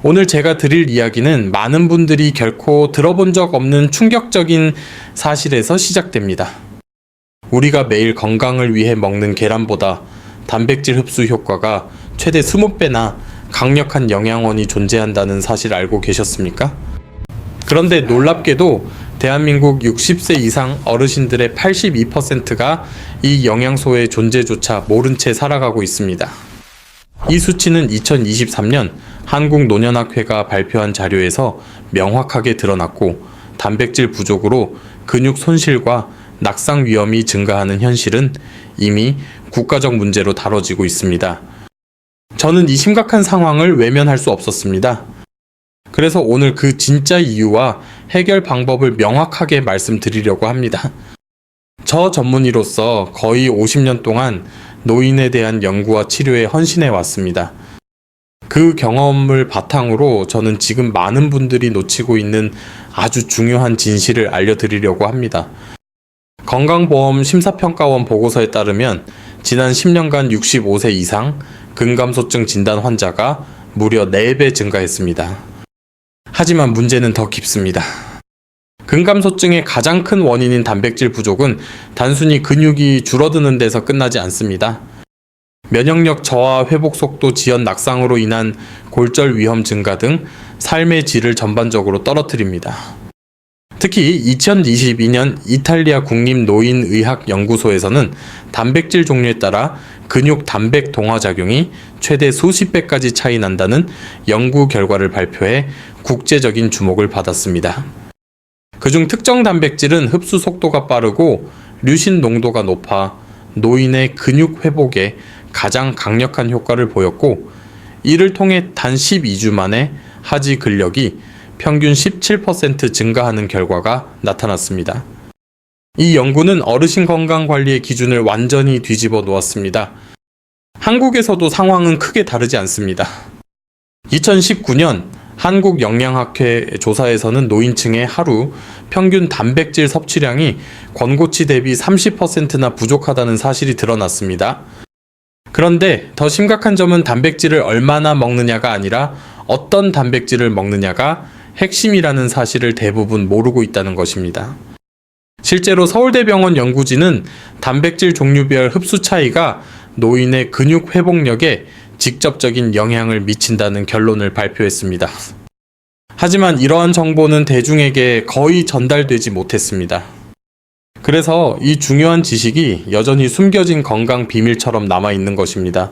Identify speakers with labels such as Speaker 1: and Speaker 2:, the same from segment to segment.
Speaker 1: 오늘 제가 드릴 이야기는 많은 분들이 결코 들어본 적 없는 충격적인 사실에서 시작됩니다. 우리가 매일 건강을 위해 먹는 계란보다 단백질 흡수 효과가 최대 20배나 강력한 영양원이 존재한다는 사실 알고 계셨습니까? 그런데 놀랍게도 대한민국 60세 이상 어르신들의 82%가 이 영양소의 존재조차 모른 채 살아가고 있습니다. 이 수치는 2023년 한국노년학회가 발표한 자료에서 명확하게 드러났고, 단백질 부족으로 근육 손실과 낙상 위험이 증가하는 현실은 이미 국가적 문제로 다뤄지고 있습니다. 저는 이 심각한 상황을 외면할 수 없었습니다. 그래서 오늘 그 진짜 이유와 해결 방법을 명확하게 말씀드리려고 합니다. 저 전문의로서 거의 50년 동안 노인에 대한 연구와 치료에 헌신해 왔습니다. 그 경험을 바탕으로 저는 지금 많은 분들이 놓치고 있는 아주 중요한 진실을 알려드리려고 합니다. 건강보험 심사평가원 보고서에 따르면 지난 10년간 65세 이상 근감소증 진단 환자가 무려 4배 증가했습니다. 하지만 문제는 더 깊습니다. 근감소증의 가장 큰 원인인 단백질 부족은 단순히 근육이 줄어드는 데서 끝나지 않습니다. 면역력 저하, 회복 속도 지연, 낙상으로 인한 골절 위험 증가 등 삶의 질을 전반적으로 떨어뜨립니다. 특히 2022년 이탈리아 국립노인의학연구소에서는 단백질 종류에 따라 근육 단백 동화 작용이 최대 수십 배까지 차이 난다는 연구 결과를 발표해 국제적인 주목을 받았습니다. 그중 특정 단백질은 흡수 속도가 빠르고 류신 농도가 높아 노인의 근육 회복에 가장 강력한 효과를 보였고, 이를 통해 단 12주 만에 하지 근력이 평균 17% 증가하는 결과가 나타났습니다. 이 연구는 어르신 건강 관리의 기준을 완전히 뒤집어 놓았습니다. 한국에서도 상황은 크게 다르지 않습니다. 2019년 한국영양학회 조사에서는 노인층의 하루 평균 단백질 섭취량이 권고치 대비 30%나 부족하다는 사실이 드러났습니다. 그런데 더 심각한 점은 단백질을 얼마나 먹느냐가 아니라 어떤 단백질을 먹느냐가 핵심이라는 사실을 대부분 모르고 있다는 것입니다. 실제로 서울대병원 연구진은 단백질 종류별 흡수 차이가 노인의 근육 회복력에 직접적인 영향을 미친다는 결론을 발표했습니다. 하지만 이러한 정보는 대중에게 거의 전달되지 못했습니다. 그래서 이 중요한 지식이 여전히 숨겨진 건강 비밀처럼 남아있는 것입니다.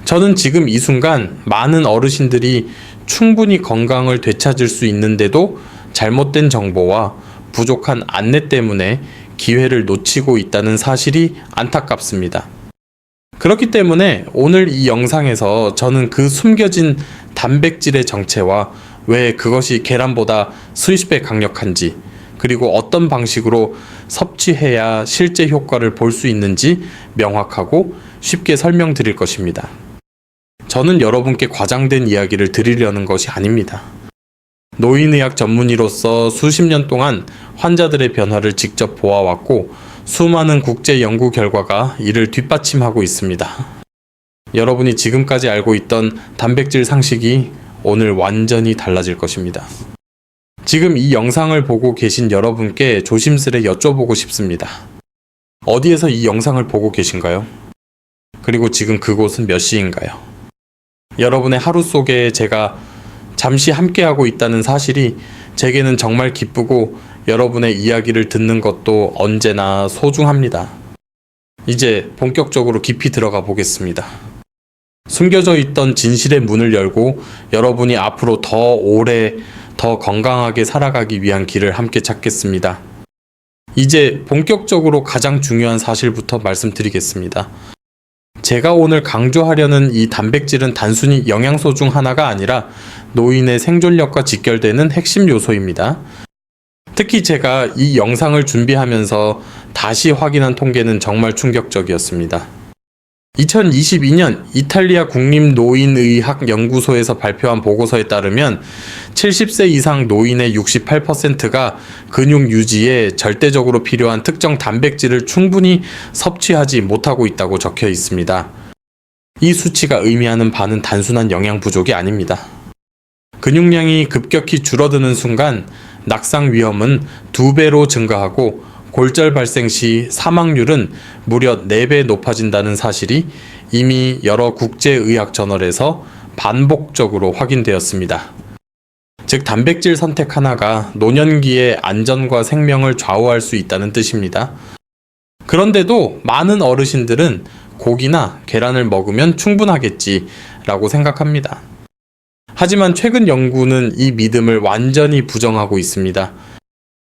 Speaker 1: 저는 지금 이 순간 많은 어르신들이 충분히 건강을 되찾을 수 있는데도 잘못된 정보와 부족한 안내 때문에 기회를 놓치고 있다는 사실이 안타깝습니다. 그렇기 때문에 오늘 이 영상에서 저는 그 숨겨진 단백질의 정체와 왜 그것이 계란보다 수십 배 강력한지, 그리고 어떤 방식으로 섭취해야 실제 효과를 볼 수 있는지 명확하고 쉽게 설명드릴 것입니다. 저는 여러분께 과장된 이야기를 드리려는 것이 아닙니다. 노인의학 전문의로서 수십 년 동안 환자들의 변화를 직접 보아왔고, 수많은 국제 연구 결과가 이를 뒷받침하고 있습니다. 여러분이 지금까지 알고 있던 단백질 상식이 오늘 완전히 달라질 것입니다. 지금 이 영상을 보고 계신 여러분께 조심스레 여쭤보고 싶습니다. 어디에서 이 영상을 보고 계신가요? 그리고 지금 그곳은 몇 시인가요? 여러분의 하루 속에 제가 잠시 함께하고 있다는 사실이 제게는 정말 기쁘고, 여러분의 이야기를 듣는 것도 언제나 소중합니다. 이제 본격적으로 깊이 들어가 보겠습니다. 숨겨져 있던 진실의 문을 열고 여러분이 앞으로 더 오래, 더 건강하게 살아가기 위한 길을 함께 찾겠습니다. 이제 본격적으로 가장 중요한 사실부터 말씀드리겠습니다. 제가 오늘 강조하려는 이 단백질은 단순히 영양소 중 하나가 아니라 노인의 생존력과 직결되는 핵심 요소입니다. 특히 제가 이 영상을 준비하면서 다시 확인한 통계는 정말 충격적이었습니다. 2022년 이탈리아 국립노인의학연구소에서 발표한 보고서에 따르면 70세 이상 노인의 68%가 근육 유지에 절대적으로 필요한 특정 단백질을 충분히 섭취하지 못하고 있다고 적혀 있습니다. 이 수치가 의미하는 바는 단순한 영양 부족이 아닙니다. 근육량이 급격히 줄어드는 순간 낙상 위험은 2배로 증가하고 골절 발생 시 사망률은 무려 4배 높아진다는 사실이 이미 여러 국제의학 저널에서 반복적으로 확인되었습니다. 즉, 단백질 선택 하나가 노년기의 안전과 생명을 좌우할 수 있다는 뜻입니다. 그런데도 많은 어르신들은 고기나 계란을 먹으면 충분하겠지라고 생각합니다. 하지만 최근 연구는 이 믿음을 완전히 부정하고 있습니다.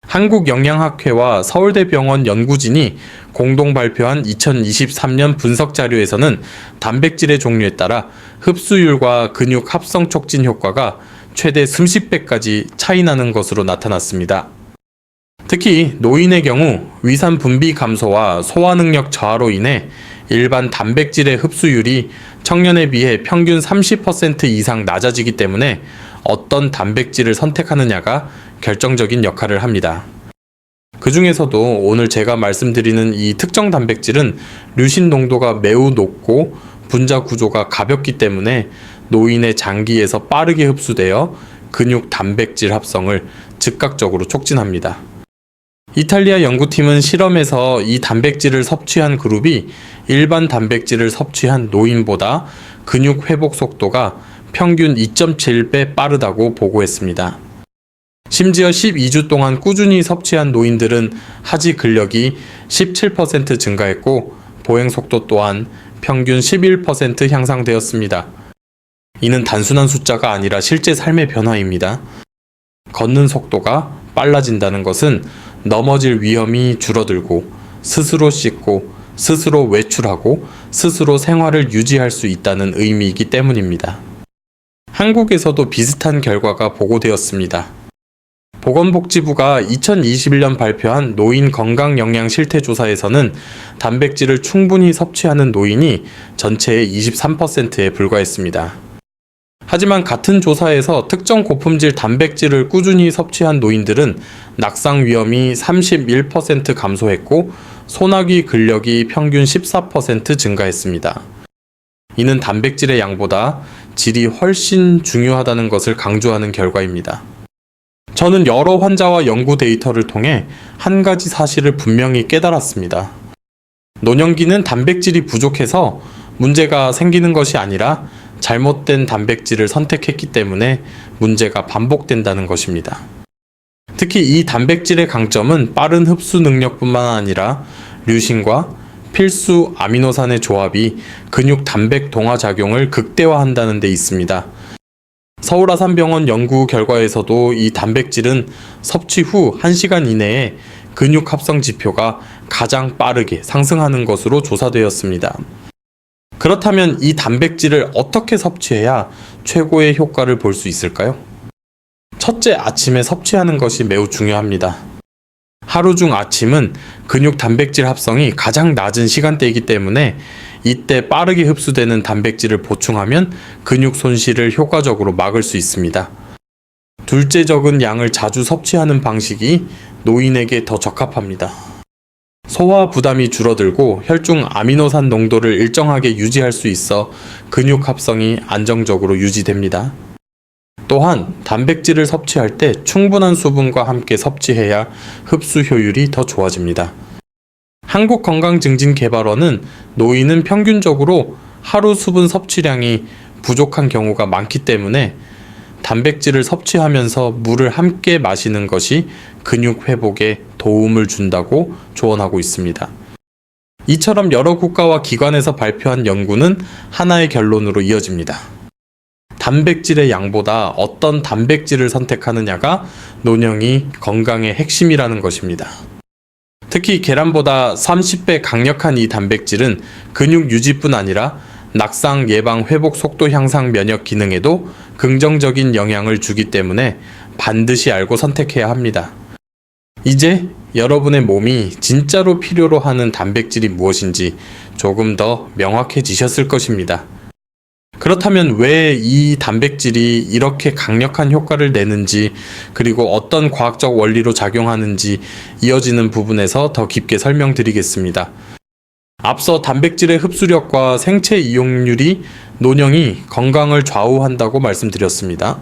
Speaker 1: 한국영양학회와 서울대병원 연구진이 공동 발표한 2023년 분석 자료에서는 단백질의 종류에 따라 흡수율과 근육 합성 촉진 효과가 최대 30배까지 차이나는 것으로 나타났습니다. 특히 노인의 경우 위산 분비 감소와 소화 능력 저하로 인해 일반 단백질의 흡수율이 청년에 비해 평균 30% 이상 낮아지기 때문에 어떤 단백질을 선택하느냐가 결정적인 역할을 합니다. 그 중에서도 오늘 제가 말씀드리는 이 특정 단백질은 류신 농도가 매우 높고 분자 구조가 가볍기 때문에 노인의 장기에서 빠르게 흡수되어 근육 단백질 합성을 즉각적으로 촉진합니다. 이탈리아 연구팀은 실험에서 이 단백질을 섭취한 그룹이 일반 단백질을 섭취한 노인보다 근육 회복 속도가 평균 2.7배 빠르다고 보고했습니다. 심지어 12주 동안 꾸준히 섭취한 노인들은 하지 근력이 17% 증가했고 보행 속도 또한 평균 11% 향상되었습니다. 이는 단순한 숫자가 아니라 실제 삶의 변화입니다. 걷는 속도가 빨라진다는 것은 넘어질 위험이 줄어들고 스스로 씻고 스스로 외출하고 스스로 생활을 유지할 수 있다는 의미이기 때문입니다. 한국에서도 비슷한 결과가 보고되었습니다. 보건복지부가 2021년 발표한 노인 건강 영양 실태 조사에서는 단백질을 충분히 섭취하는 노인이 전체의 23%에 불과했습니다. 하지만 같은 조사에서 특정 고품질 단백질을 꾸준히 섭취한 노인들은 낙상 위험이 31% 감소했고 소나기 근력이 평균 14% 증가했습니다. 이는 단백질의 양보다 질이 훨씬 중요하다는 것을 강조하는 결과입니다. 저는 여러 환자와 연구 데이터를 통해 한 가지 사실을 분명히 깨달았습니다. 노년기는 단백질이 부족해서 문제가 생기는 것이 아니라 잘못된 단백질을 선택했기 때문에 문제가 반복된다는 것입니다. 특히 이 단백질의 강점은 빠른 흡수 능력뿐만 아니라 류신과 필수 아미노산의 조합이 근육 단백 동화 작용을 극대화한다는 데 있습니다. 서울아산병원 연구 결과에서도 이 단백질은 섭취 후 1시간 이내에 근육 합성 지표가 가장 빠르게 상승하는 것으로 조사되었습니다. 그렇다면 이 단백질을 어떻게 섭취해야 최고의 효과를 볼 수 있을까요? 첫째, 아침에 섭취하는 것이 매우 중요합니다. 하루 중 아침은 근육 단백질 합성이 가장 낮은 시간대이기 때문에 이때 빠르게 흡수되는 단백질을 보충하면 근육 손실을 효과적으로 막을 수 있습니다. 둘째, 적은 양을 자주 섭취하는 방식이 노인에게 더 적합합니다. 소화 부담이 줄어들고 혈중 아미노산 농도를 일정하게 유지할 수 있어 근육 합성이 안정적으로 유지됩니다. 또한 단백질을 섭취할 때 충분한 수분과 함께 섭취해야 흡수 효율이 더 좋아집니다. 한국건강증진개발원은 노인은 평균적으로 하루 수분 섭취량이 부족한 경우가 많기 때문에 단백질을 섭취하면서 물을 함께 마시는 것이 근육 회복에 도움을 준다고 조언하고 있습니다. 이처럼 여러 국가와 기관에서 발표한 연구는 하나의 결론으로 이어집니다. 단백질의 양보다 어떤 단백질을 선택하느냐가 노년이 건강의 핵심이라는 것입니다. 특히 계란보다 30배 강력한 이 단백질은 근육 유지뿐 아니라 낙상 예방 회복 속도 향상 면역 기능에도 긍정적인 영향을 주기 때문에 반드시 알고 선택해야 합니다. 이제 여러분의 몸이 진짜로 필요로 하는 단백질이 무엇인지 조금 더 명확해지셨을 것입니다. 그렇다면 왜 이 단백질이 이렇게 강력한 효과를 내는지, 그리고 어떤 과학적 원리로 작용하는지 이어지는 부분에서 더 깊게 설명드리겠습니다. 앞서 단백질의 흡수력과 생체 이용률이 노년이 건강을 좌우한다고 말씀드렸습니다.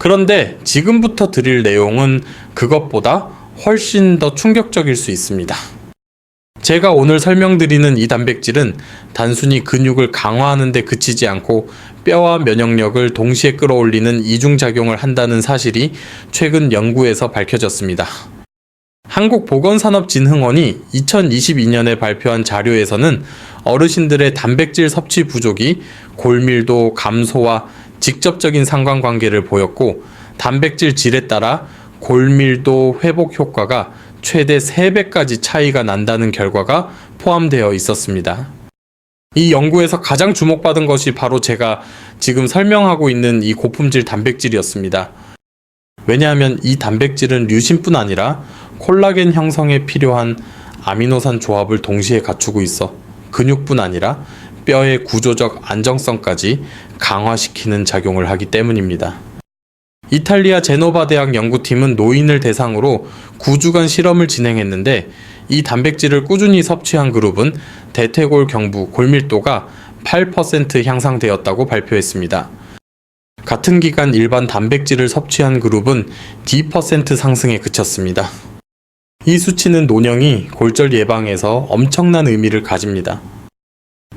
Speaker 1: 그런데 지금부터 드릴 내용은 그것보다 훨씬 더 충격적일 수 있습니다. 제가 오늘 설명드리는 이 단백질은 단순히 근육을 강화하는 데 그치지 않고 뼈와 면역력을 동시에 끌어올리는 이중작용을 한다는 사실이 최근 연구에서 밝혀졌습니다. 한국보건산업진흥원이 2022년에 발표한 자료에서는 어르신들의 단백질 섭취 부족이 골밀도 감소와 직접적인 상관관계를 보였고, 단백질 질에 따라 골밀도 회복 효과가 최대 3배까지 차이가 난다는 결과가 포함되어 있었습니다. 이 연구에서 가장 주목받은 것이 바로 제가 지금 설명하고 있는 이 고품질 단백질이었습니다. 왜냐하면 이 단백질은 류신뿐 아니라 콜라겐 형성에 필요한 아미노산 조합을 동시에 갖추고 있어 근육뿐 아니라 뼈의 구조적 안정성까지 강화시키는 작용을 하기 때문입니다. 이탈리아 제노바 대학 연구팀은 노인을 대상으로 9주간 실험을 진행했는데, 이 단백질을 꾸준히 섭취한 그룹은 대퇴골 경부 골밀도가 8% 향상되었다고 발표했습니다. 같은 기간 일반 단백질을 섭취한 그룹은 D% 상승에 그쳤습니다. 이 수치는 노령이 골절 예방에서 엄청난 의미를 가집니다.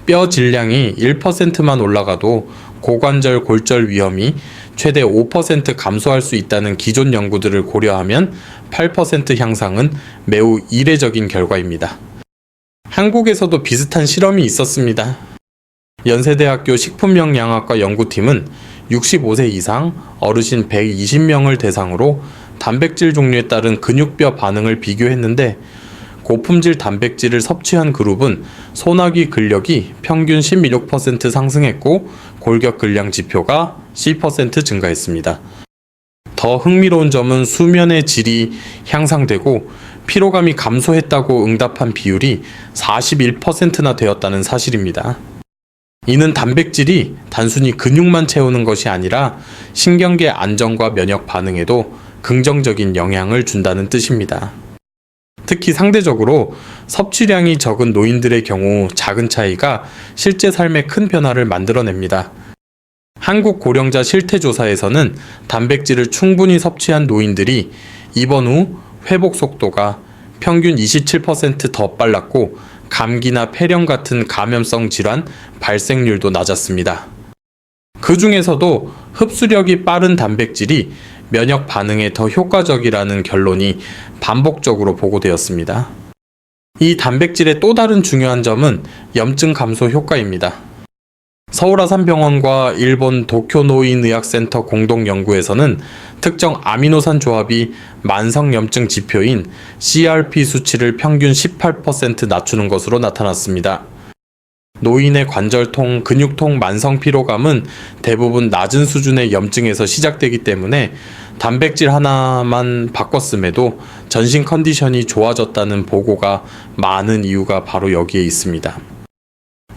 Speaker 1: 뼈 질량이 1%만 올라가도 고관절 골절 위험이 최대 5% 감소할 수 있다는 기존 연구들을 고려하면 8% 향상은 매우 이례적인 결과입니다. 한국에서도 비슷한 실험이 있었습니다. 연세대학교 식품영양학과 연구팀은 65세 이상 어르신 120명을 대상으로 단백질 종류에 따른 근육뼈 반응을 비교했는데, 고품질 단백질을 섭취한 그룹은 소나기 근력이 평균 16% 상승했고 골격 근량 지표가 10% 증가했습니다. 더 흥미로운 점은 수면의 질이 향상되고 피로감이 감소했다고 응답한 비율이 41%나 되었다는 사실입니다. 이는 단백질이 단순히 근육만 채우는 것이 아니라 신경계 안정과 면역 반응에도 긍정적인 영향을 준다는 뜻입니다. 특히 상대적으로 섭취량이 적은 노인들의 경우 작은 차이가 실제 삶에 큰 변화를 만들어냅니다. 한국 고령자 실태조사에서는 단백질을 충분히 섭취한 노인들이 입원 후 회복 속도가 평균 27% 더 빨랐고, 감기나 폐렴 같은 감염성 질환 발생률도 낮았습니다. 그 중에서도 흡수력이 빠른 단백질이 면역 반응에 더 효과적이라는 결론이 반복적으로 보고되었습니다. 이 단백질의 또 다른 중요한 점은 염증 감소 효과입니다. 서울아산병원과 일본 도쿄노인의학센터 공동 연구에서는 특정 아미노산 조합이 만성염증 지표인 CRP 수치를 평균 18% 낮추는 것으로 나타났습니다. 노인의 관절통, 근육통, 만성 피로감은 대부분 낮은 수준의 염증에서 시작되기 때문에 단백질 하나만 바꿨음에도 전신 컨디션이 좋아졌다는 보고가 많은 이유가 바로 여기에 있습니다.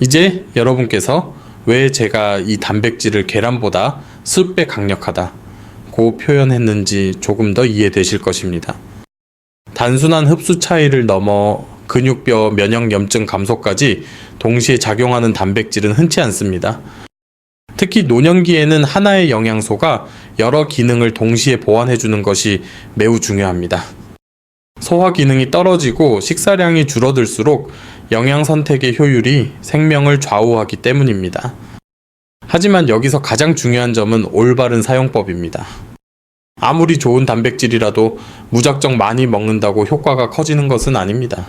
Speaker 1: 이제 여러분께서 왜 제가 이 단백질을 계란보다 수백 강력하다고 표현했는지 조금 더 이해되실 것입니다. 단순한 흡수 차이를 넘어 근육뼈 면역염증 감소까지 동시에 작용하는 단백질은 흔치 않습니다. 특히 노년기에는 하나의 영양소가 여러 기능을 동시에 보완해주는 것이 매우 중요합니다. 소화 기능이 떨어지고 식사량이 줄어들수록 영양 선택의 효율이 생명을 좌우하기 때문입니다. 하지만 여기서 가장 중요한 점은 올바른 사용법입니다. 아무리 좋은 단백질이라도 무작정 많이 먹는다고 효과가 커지는 것은 아닙니다.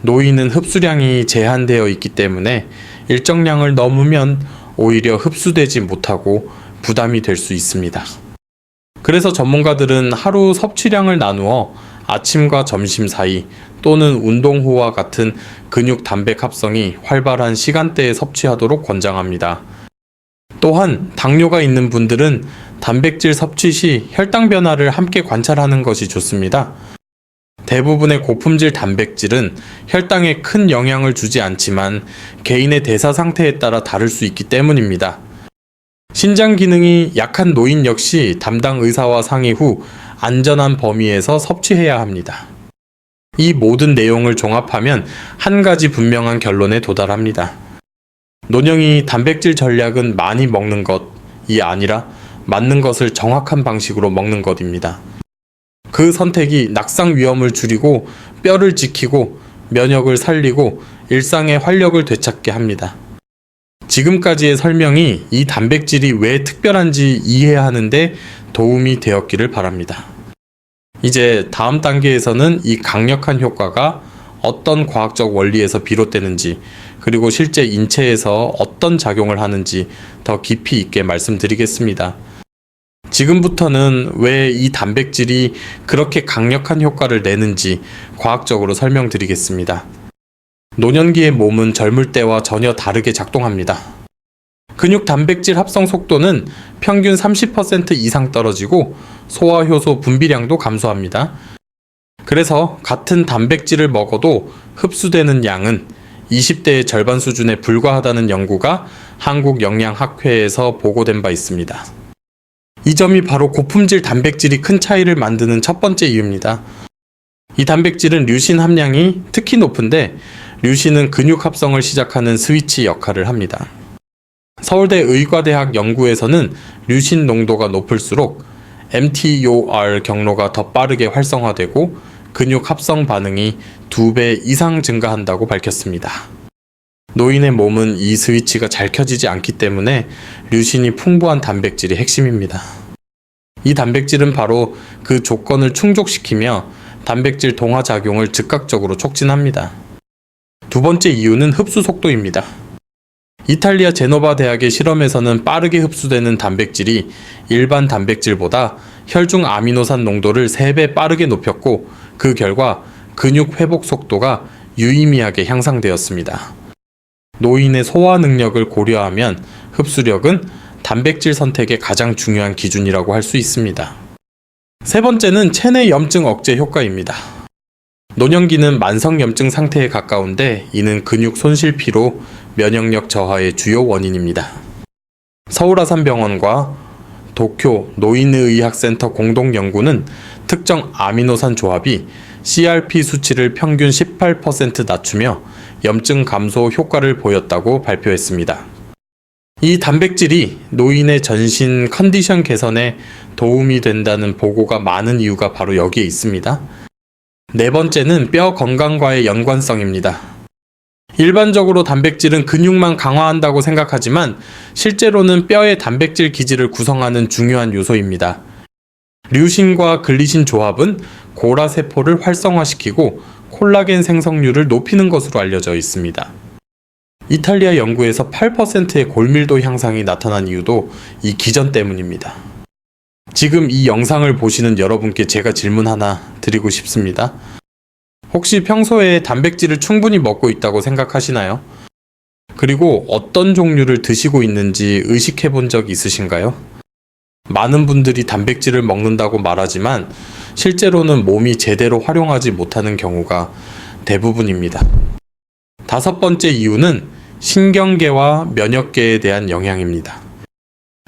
Speaker 1: 노인은 흡수량이 제한되어 있기 때문에 일정량을 넘으면 오히려 흡수되지 못하고 부담이 될 수 있습니다. 그래서 전문가들은 하루 섭취량을 나누어 아침과 점심 사이 또는 운동 후와 같은 근육 단백 합성이 활발한 시간대에 섭취하도록 권장합니다. 또한 당뇨가 있는 분들은 단백질 섭취 시 혈당 변화를 함께 관찰하는 것이 좋습니다. 대부분의 고품질 단백질은 혈당에 큰 영향을 주지 않지만 개인의 대사 상태에 따라 다를 수 있기 때문입니다. 신장 기능이 약한 노인 역시 담당 의사와 상의 후 안전한 범위에서 섭취해야 합니다. 이 모든 내용을 종합하면 한 가지 분명한 결론에 도달합니다. 노령이 단백질 전략은 많이 먹는 것이 아니라 맞는 것을 정확한 방식으로 먹는 것입니다. 그 선택이 낙상 위험을 줄이고 뼈를 지키고 면역을 살리고 일상의 활력을 되찾게 합니다. 지금까지의 설명이 이 단백질이 왜 특별한지 이해하는데 도움이 되었기를 바랍니다. 이제 다음 단계에서는 이 강력한 효과가 어떤 과학적 원리에서 비롯되는지, 그리고 실제 인체에서 어떤 작용을 하는지 더 깊이 있게 말씀드리겠습니다. 지금부터는 왜 이 단백질이 그렇게 강력한 효과를 내는지 과학적으로 설명드리겠습니다. 노년기의 몸은 젊을 때와 전혀 다르게 작동합니다. 근육 단백질 합성 속도는 평균 30% 이상 떨어지고 소화효소 분비량도 감소합니다. 그래서 같은 단백질을 먹어도 흡수되는 양은 20대의 절반 수준에 불과하다는 연구가 한국영양학회에서 보고된 바 있습니다. 이 점이 바로 고품질 단백질이 큰 차이를 만드는 첫 번째 이유입니다. 이 단백질은 류신 함량이 특히 높은데, 류신은 근육 합성을 시작하는 스위치 역할을 합니다. 서울대 의과대학 연구에서는 류신 농도가 높을수록 mTOR 경로가 더 빠르게 활성화되고 근육 합성 반응이 2배 이상 증가한다고 밝혔습니다. 노인의 몸은 이 스위치가 잘 켜지지 않기 때문에 류신이 풍부한 단백질이 핵심입니다. 이 단백질은 바로 그 조건을 충족시키며 단백질 동화 작용을 즉각적으로 촉진합니다. 두 번째 이유는 흡수 속도입니다. 이탈리아 제노바 대학의 실험에서는 빠르게 흡수되는 단백질이 일반 단백질보다 혈중 아미노산 농도를 3배 빠르게 높였고, 그 결과 근육 회복 속도가 유의미하게 향상되었습니다. 노인의 소화 능력을 고려하면 흡수력은 단백질 선택의 가장 중요한 기준이라고 할 수 있습니다. 세 번째는 체내 염증 억제 효과입니다. 노년기는 만성염증 상태에 가까운데, 이는 근육 손실 피로, 면역력 저하의 주요 원인입니다. 서울아산병원과 도쿄 노인의학센터 공동연구는 특정 아미노산 조합이 CRP 수치를 평균 18% 낮추며 염증 감소 효과를 보였다고 발표했습니다. 이 단백질이 노인의 전신 컨디션 개선에 도움이 된다는 보고가 많은 이유가 바로 여기에 있습니다. 네 번째는 뼈 건강과의 연관성입니다. 일반적으로 단백질은 근육만 강화한다고 생각하지만 실제로는 뼈의 단백질 기질을 구성하는 중요한 요소입니다. 류신과 글리신 조합은 고라세포를 활성화시키고 콜라겐 생성률을 높이는 것으로 알려져 있습니다. 이탈리아 연구에서 8%의 골밀도 향상이 나타난 이유도 이 기전 때문입니다. 지금 이 영상을 보시는 여러분께 제가 질문 하나 드리고 싶습니다. 혹시 평소에 단백질을 충분히 먹고 있다고 생각하시나요? 그리고 어떤 종류를 드시고 있는지 의식해 본 적 있으신가요? 많은 분들이 단백질을 먹는다고 말하지만 실제로는 몸이 제대로 활용하지 못하는 경우가 대부분입니다. 다섯 번째 이유는 신경계와 면역계에 대한 영향입니다.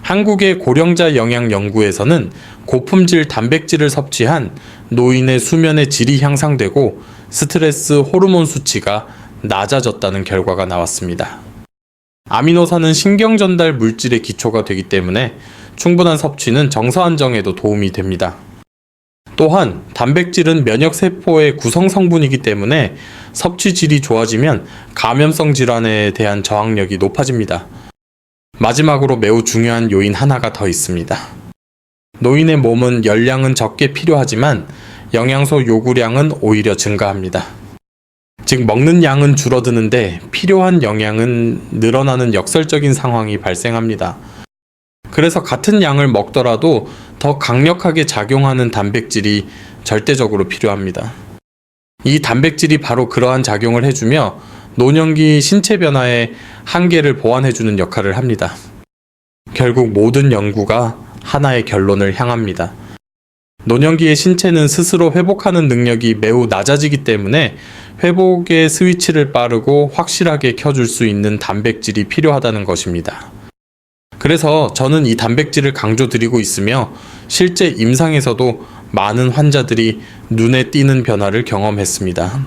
Speaker 1: 한국의 고령자 영양 연구에서는 고품질 단백질을 섭취한 노인의 수면의 질이 향상되고 스트레스 호르몬 수치가 낮아졌다는 결과가 나왔습니다. 아미노산은 신경 전달 물질의 기초가 되기 때문에 충분한 섭취는 정서 안정에도 도움이 됩니다. 또한 단백질은 면역세포의 구성 성분이기 때문에 섭취질이 좋아지면 감염성 질환에 대한 저항력이 높아집니다. 마지막으로 매우 중요한 요인 하나가 더 있습니다. 노인의 몸은 열량은 적게 필요하지만 영양소 요구량은 오히려 증가합니다. 즉 먹는 양은 줄어드는데 필요한 영양은 늘어나는 역설적인 상황이 발생합니다. 그래서 같은 양을 먹더라도 더 강력하게 작용하는 단백질이 절대적으로 필요합니다. 이 단백질이 바로 그러한 작용을 해주며 노년기 신체 변화의 한계를 보완해주는 역할을 합니다. 결국 모든 연구가 하나의 결론을 향합니다. 노년기의 신체는 스스로 회복하는 능력이 매우 낮아지기 때문에 회복의 스위치를 빠르고 확실하게 켜줄 수 있는 단백질이 필요하다는 것입니다. 그래서 저는 이 단백질을 강조드리고 있으며 실제 임상에서도 많은 환자들이 눈에 띄는 변화를 경험했습니다.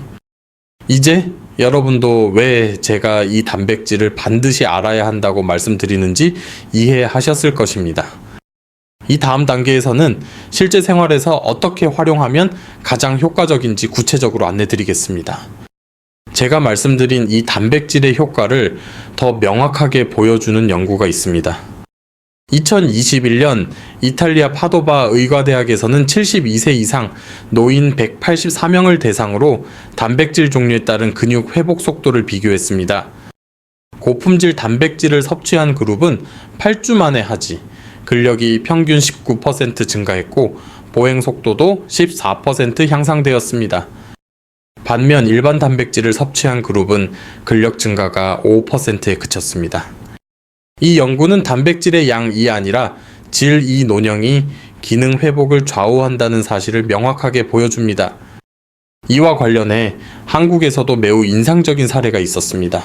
Speaker 1: 이제 여러분도 왜 제가 이 단백질을 반드시 알아야 한다고 말씀드리는지 이해하셨을 것입니다. 이 다음 단계에서는 실제 생활에서 어떻게 활용하면 가장 효과적인지 구체적으로 안내드리겠습니다. 제가 말씀드린 이 단백질의 효과를 더 명확하게 보여주는 연구가 있습니다. 2021년 이탈리아 파도바 의과대학에서는 72세 이상 노인 184명을 대상으로 단백질 종류에 따른 근육 회복 속도를 비교했습니다. 고품질 단백질을 섭취한 그룹은 8주 만에 하지, 근력이 평균 19% 증가했고 보행 속도도 14% 향상되었습니다. 반면 일반 단백질을 섭취한 그룹은 근력 증가가 5%에 그쳤습니다. 이 연구는 단백질의 양이 아니라 질 이 논형이 기능 회복을 좌우한다는 사실을 명확하게 보여줍니다. 이와 관련해 한국에서도 매우 인상적인 사례가 있었습니다.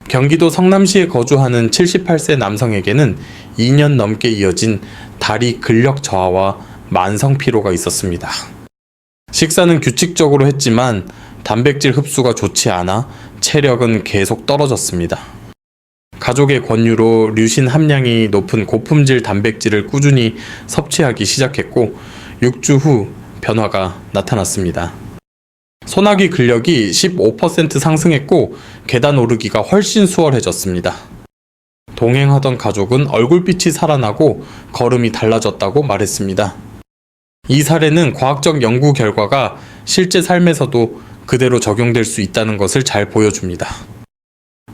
Speaker 1: 경기도 성남시에 거주하는 78세 남성에게는 2년 넘게 이어진 다리 근력 저하와 만성 피로가 있었습니다. 식사는 규칙적으로 했지만 단백질 흡수가 좋지 않아 체력은 계속 떨어졌습니다. 가족의 권유로 류신 함량이 높은 고품질 단백질을 꾸준히 섭취하기 시작했고 6주 후 변화가 나타났습니다. 소나기 근력이 15% 상승했고 계단 오르기가 훨씬 수월해졌습니다. 동행하던 가족은 얼굴빛이 살아나고 걸음이 달라졌다고 말했습니다. 이 사례는 과학적 연구 결과가 실제 삶에서도 그대로 적용될 수 있다는 것을 잘 보여줍니다.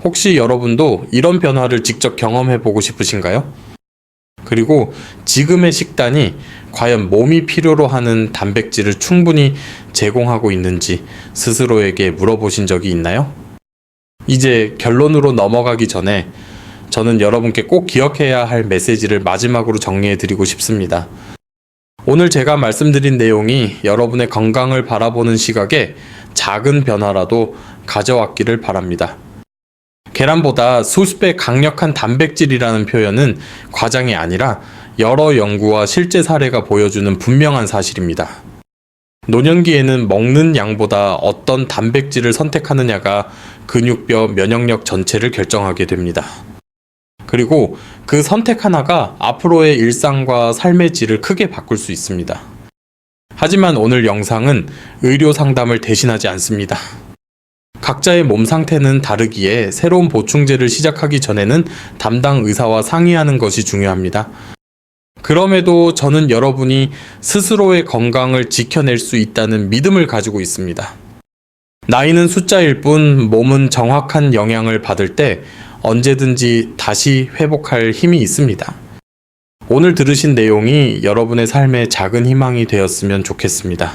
Speaker 1: 혹시 여러분도 이런 변화를 직접 경험해보고 싶으신가요? 그리고 지금의 식단이 과연 몸이 필요로 하는 단백질을 충분히 제공하고 있는지 스스로에게 물어보신 적이 있나요? 이제 결론으로 넘어가기 전에 저는 여러분께 꼭 기억해야 할 메시지를 마지막으로 정리해드리고 싶습니다. 오늘 제가 말씀드린 내용이 여러분의 건강을 바라보는 시각에 작은 변화라도 가져왔기를 바랍니다. 계란보다 수십 배 강력한 단백질이라는 표현은 과장이 아니라 여러 연구와 실제 사례가 보여주는 분명한 사실입니다. 노년기에는 먹는 양보다 어떤 단백질을 선택하느냐가 근육뼈 면역력 전체를 결정하게 됩니다. 그리고 그 선택 하나가 앞으로의 일상과 삶의 질을 크게 바꿀 수 있습니다. 하지만 오늘 영상은 의료 상담을 대신하지 않습니다. 각자의 몸 상태는 다르기에 새로운 보충제를 시작하기 전에는 담당 의사와 상의하는 것이 중요합니다. 그럼에도 저는 여러분이 스스로의 건강을 지켜낼 수 있다는 믿음을 가지고 있습니다. 나이는 숫자일 뿐 몸은 정확한 영향을 받을 때 언제든지 다시 회복할 힘이 있습니다. 오늘 들으신 내용이 여러분의 삶에 작은 희망이 되었으면 좋겠습니다.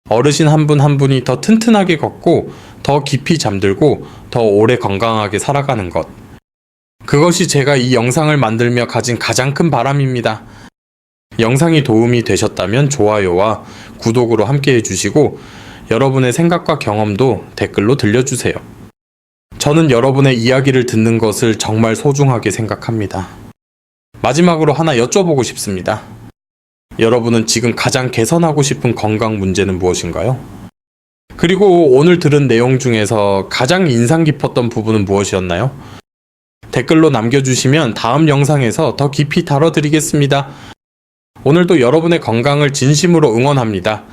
Speaker 1: 어르신 한 분 한 분이 더 튼튼하게 걷고 더 깊이 잠들고 더 오래 건강하게 살아가는 것. 그것이 제가 이 영상을 만들며 가진 가장 큰 바람입니다. 영상이 도움이 되셨다면 좋아요와 구독으로 함께 해주시고 여러분의 생각과 경험도 댓글로 들려주세요. 저는 여러분의 이야기를 듣는 것을 정말 소중하게 생각합니다. 마지막으로 하나 여쭤보고 싶습니다. 여러분은 지금 가장 개선하고 싶은 건강 문제는 무엇인가요? 그리고 오늘 들은 내용 중에서 가장 인상 깊었던 부분은 무엇이었나요? 댓글로 남겨주시면 다음 영상에서 더 깊이 다뤄드리겠습니다. 오늘도 여러분의 건강을 진심으로 응원합니다.